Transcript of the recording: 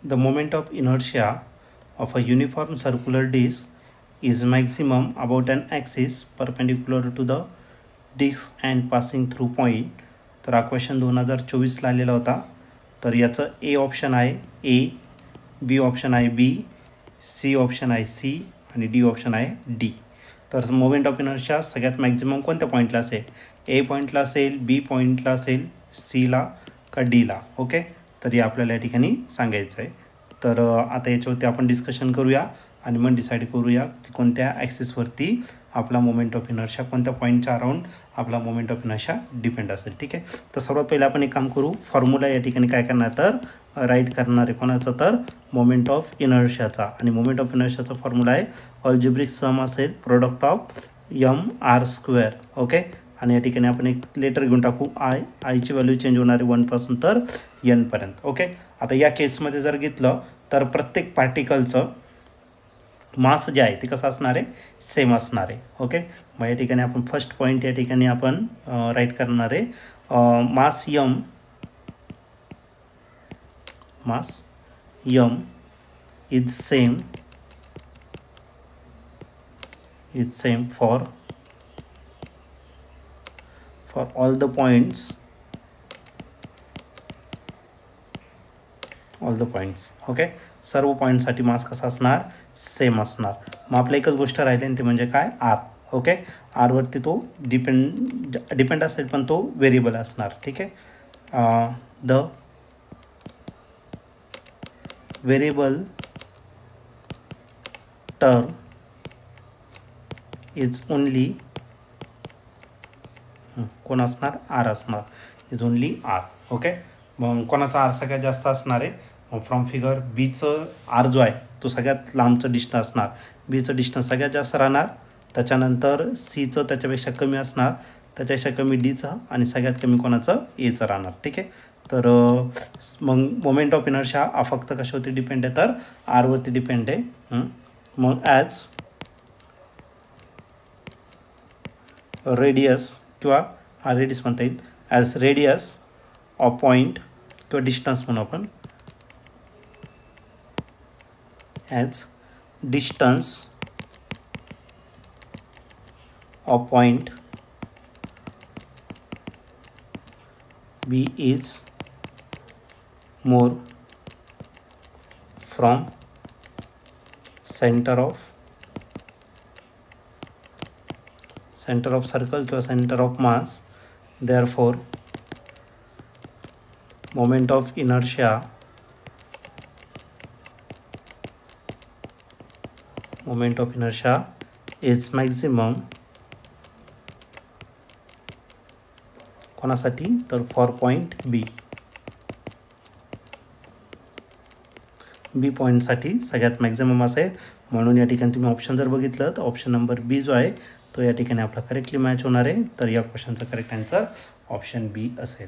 The moment of inertia of a uniform circular disk is maximum about an axis perpendicular to the disk and passing through point. तर हा question 2024 आलेला होता. तर याचं A option आहे ए, बी option आहे बी, C option आहे C आणि डी ऑप्शन आहे डी. तर मोमेंट ऑफ इनर्शिया सगळ्यात मॅक्झिमम कोणत्या पॉईंटला असेल? ए पॉईंटला असेल, बी पॉईंटला असेल, सीला का डीला. ओके, तर हे आपल्याला या ठिकाणी सांगायचं आहे. तर आता याच्यावरती आपण डिस्कशन करूया आणि मग डिसाईड करूया की कोणत्या ॲक्सिसवरती आपला मोमेंट ऑफ इनर्शिया, कोणत्या पॉईंटच्या अराउंड आपला मोमेंट ऑफ इनर्शिया डिपेंड असेल. ठीक आहे, तर सर्वात पहिले आपण एक काम करू, फॉर्म्युला या ठिकाणी काय करणार तर राईट करणार आहे. कोणाचं तर मोमेंट ऑफ इनर्शियाचा. आणि मोमेंट ऑफ इनर्शियाचा फॉर्म्युला आहे ऑल्जेब्रिक सम असेल product of m r square. Okay, आणि या ठिकाणी आपण एक लेटर घेऊन टाकू आयची व्हॅल्यू चेंज होणार आहे 1 पासून तर n पर्यंत. ओके, आता या केसमध्ये जर घेतलं तर प्रत्येक पार्टिकलचं मास जे आहे ते कसं असणार आहे? सेम असणार आहे. ओके, मग या ठिकाणी आपण फर्स्ट पॉईंट या ठिकाणी आपण राईट करणार आहे मास m is same for all the points. Okay, सर्व पॉईंटसाठी मास कसा असणार? सेम असणार. मग आपलं एकच गोष्ट राहिली आणि ते म्हणजे काय? आर. ओके, आरवरती तो डिपेंड असेल पण तो व्हेरिएबल असणार. ठीक आहे, the variable term is only कोण असणार? आर असणार. Is only R. ओके, मग कोणाचा आर सगळ्यात जास्त असणार आहे? फ्रॉम फिगर बीचं आर जो आहे तो सगळ्यात लांबचं डिस्टन्स असणार. बीचं डिस्टन्स सगळ्यात जास्त राहणार, त्याच्यानंतर सीचं त्याच्यापेक्षा कमी असणार, त्याच्यापेक्षा कमी डीचं आणि सगळ्यात कमी कोणाचं? एचं राहणार. ठीक आहे, तर मग मोमेंट ऑफ इनर्शिया हा फक्त कशावरती डिपेंड आहे तर आरवरती डिपेंड आहे. मग ॲज रेडियस किंवा हा रेडियस म्हणता येईल, ॲज रेडियस ऑफ पॉईंट किंवा डिस्टन्स म्हणू आपण, as distance of point B is more from centre of circle किंवा centre of mass, therefore moment of inertia is maximum कोणासाठी तर फॉर पॉईंट बी. बी पॉईंटसाठी सगळ्यात मॅक्झिमम असेल. म्हणून या ठिकाणी तुम्ही ऑप्शन जर बघितलं तर ऑप्शन नंबर बी जो आहे तो या ठिकाणी आपला करेक्टली मॅच होणार आहे. तर या क्वेश्चनचा करेक्ट आन्सर ऑप्शन बी असेल.